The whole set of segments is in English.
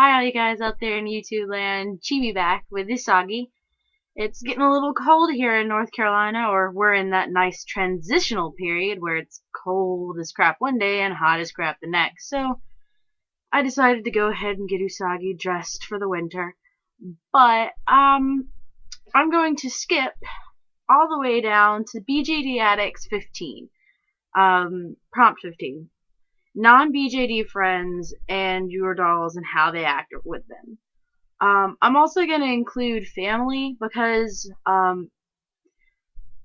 Hi, all you guys out there in YouTube land. Chibi back with this Soggy. It's getting a little cold here in North Carolina, or we're in that nice transitional period where it's cold as crap one day and hot as crap the next. So I decided to go ahead and get Usagi dressed for the winter. But I'm going to skip all the way down to BJD Addicts 15. Prompt 15. Non-BJD friends and your dolls and how they act with them. I'm also going to include family because I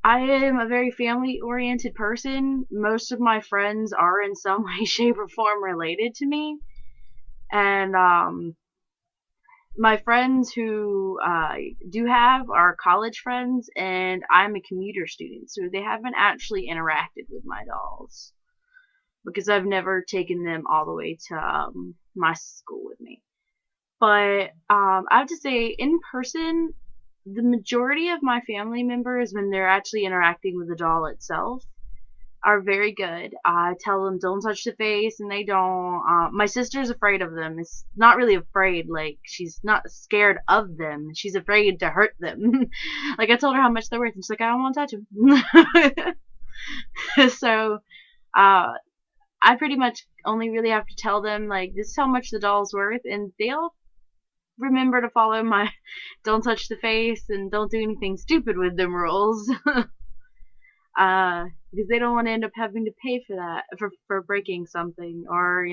am a very family-oriented person. Most of my friends are in some way, shape, or form related to me. And my friends who do have are college friends, and I'm a commuter student, so they haven't actually interacted with my dolls because I've never taken them all the way to my school with me. But I have to say, in person, the majority of my family members, when they're actually interacting with the doll itself, are very good. I tell them don't touch the face, and they don't. My sister's afraid of them. It's not really afraid, like she's not scared of them. She's afraid to hurt them. Like I told her how much they're worth, and she's like, I don't want to touch them. So I pretty much only really have to tell them like this is how much the doll's worth, and they'll remember to follow my don't touch the face and don't do anything stupid with them rules. Because they don't want to end up having to pay for that, for breaking something, or,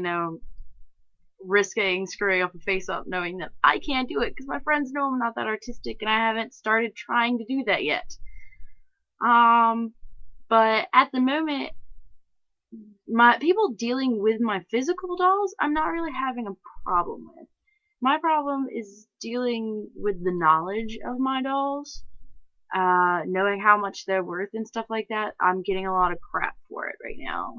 risking screwing up a face up knowing that I can't do it because my friends know I'm not that artistic and I haven't started trying to do that yet. But at the moment, my people dealing with my physical dolls, I'm not really having a problem with. My problem is dealing with the knowledge of my dolls, knowing how much they're worth and stuff like that. I'm getting a lot of crap for it right now.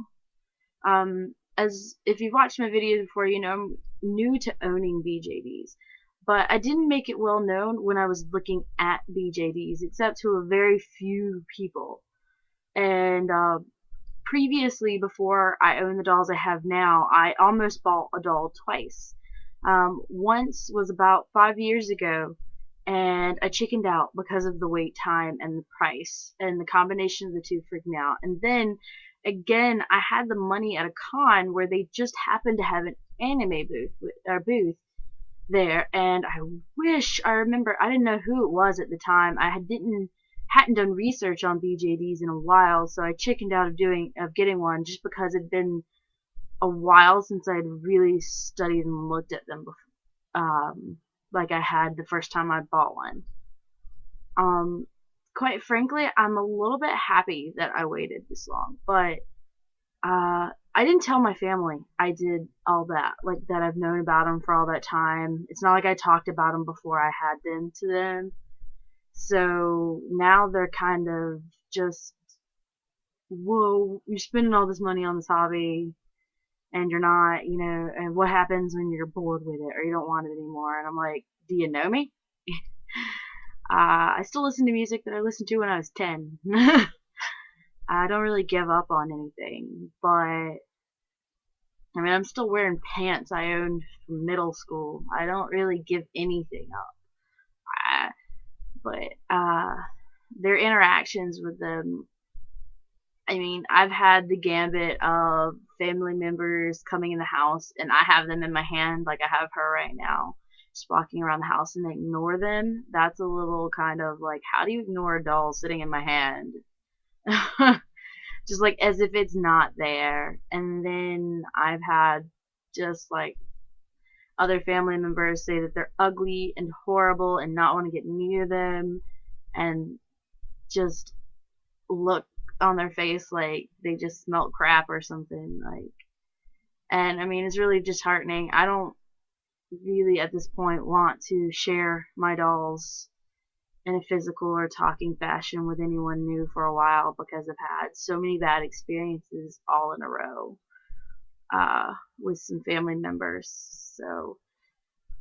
As if you've watched my videos before, you know I'm new to owning BJDs, but I didn't make it well known when I was looking at BJDs, except to a very few people. And previously, before I owned the dolls I have now, I almost bought a doll twice. Once was about 5 years ago, and I chickened out because of the wait time and the price, and the combination of the two freaked me out. And then again, I had the money at a con where they just happened to have an anime booth there, and I wish I remember. I didn't know who it was at the time. I hadn't done research on BJDs in a while, so I chickened out of getting one just because it'd been a while since I'd really studied and looked at them before, like I had the first time I bought one. Quite frankly, I'm a little bit happy that I waited this long, but I didn't tell my family I did all that, like that I've known about them for all that time. It's not like I talked about them before I had them to them. So now they're kind of just, whoa, you're spending all this money on this hobby and you're not, and what happens when you're bored with it or you don't want it anymore? And I'm like, do you know me? I still listen to music that I listened to when I was 10. I don't really give up on anything, but I mean, I'm still wearing pants I owned from middle school. I don't really give anything up. But their interactions with them, I mean, I've had the gambit of family members coming in the house and I have them in my hand, like I have her right now, just walking around the house and ignore them. That's a little kind of like, how do you ignore a doll sitting in my hand? Just like as if it's not there. And then I've had just like other family members say that they're ugly and horrible and not want to get near them, and just look on their face like they just smelt crap or something, like. And I mean, it's really disheartening. I don't really at this point want to share my dolls in a physical or talking fashion with anyone new for a while because I've had so many bad experiences all in a row with some family members. So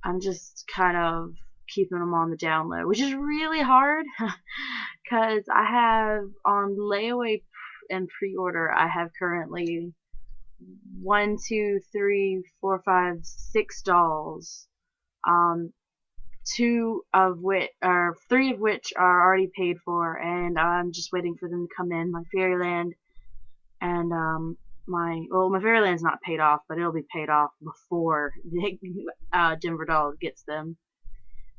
I'm just kind of keeping them on the down low, which is really hard because I have on layaway and pre-order, I have currently 1, 2, 3, 4, 5, 6 dolls Um, three of which are already paid for, and I'm just waiting for them to come in. My Fairyland and my Fairyland's not paid off, but it'll be paid off before the Denver Dog gets them.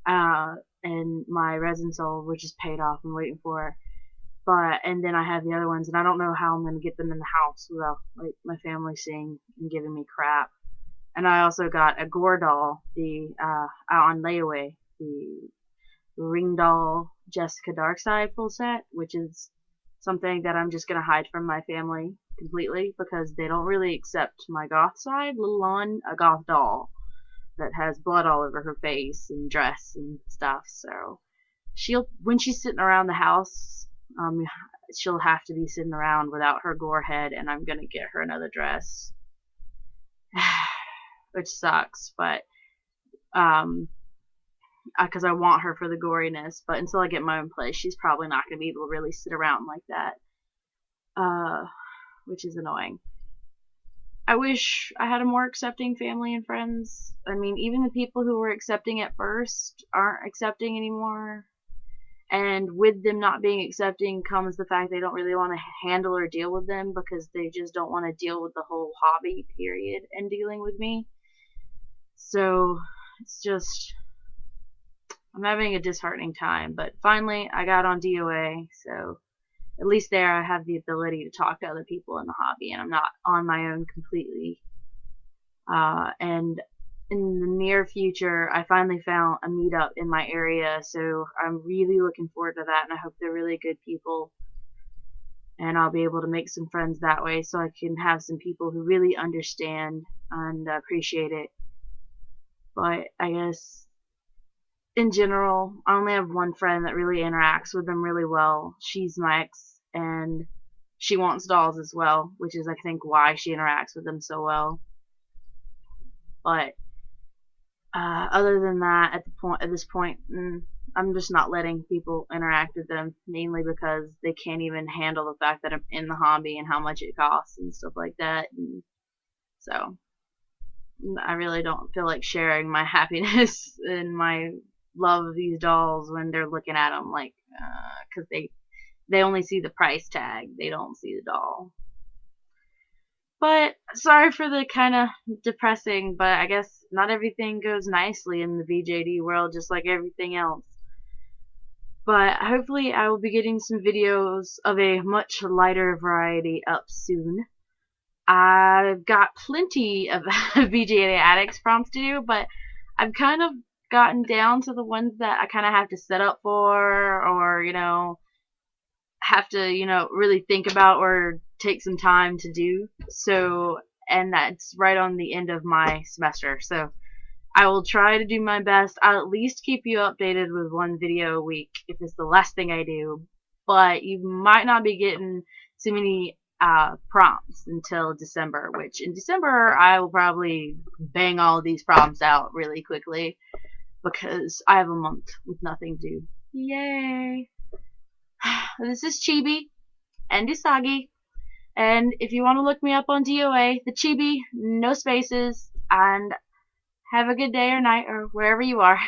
Uh, and my Resin Soul, which is paid off, I'm waiting for. And then I have the other ones, and I don't know how I'm gonna get them in the house without like my family seeing and giving me crap. And I also got a Gore doll, out on layaway, the Ring Doll Jessica Darkside full set, which is something that I'm just gonna hide from my family completely because they don't really accept my goth side, let alone a goth doll that has blood all over her face and dress and stuff. So when she's sitting around the house, um, she'll have to be sitting around without her gore head, and I'm gonna get her another dress, which sucks, but um, because I want her for the goriness. But until I get my own place, she's probably not gonna be able to really sit around like that, which is annoying. I wish I had a more accepting family and friends. I mean, even the people who were accepting at first aren't accepting anymore. And with them not being accepting comes the fact they don't really want to handle or deal with them because they just don't want to deal with the whole hobby period and dealing with me. So it's just, I'm having a disheartening time. But finally, I got on DOA, so at least there I have the ability to talk to other people in the hobby, and I'm not on my own completely. And in the near future, I finally found a meetup in my area, so I'm really looking forward to that, and I hope they're really good people, and I'll be able to make some friends that way, so I can have some people who really understand and appreciate it. But I guess in general, I only have one friend that really interacts with them really well. She's my ex, and she wants dolls as well, which is I think why she interacts with them so well. But other than that, at this point, I'm just not letting people interact with them, mainly because they can't even handle the fact that I'm in the hobby and how much it costs and stuff like that. And so I really don't feel like sharing my happiness and my love of these dolls when they're looking at them, like, because they only see the price tag, they don't see the doll. But sorry for the kind of depressing, but I guess not everything goes nicely in the BJD world, just like everything else. But hopefully I will be getting some videos of a much lighter variety up soon. I've got plenty of BJD addicts prompts to do, but I've kind of gotten down to the ones that I kind of have to set up for, or, have to, really think about or take some time to do. So, and that's right on the end of my semester. So I will try to do my best. I'll at least keep you updated with one video a week if it's the last thing I do. But you might not be getting too many prompts until December, which in December I will probably bang all of these prompts out really quickly because I have a month with nothing to do. Yay! This is Chibi and Usagi, and if you want to look me up on DOA, the Chibi, no spaces, and have a good day or night or wherever you are.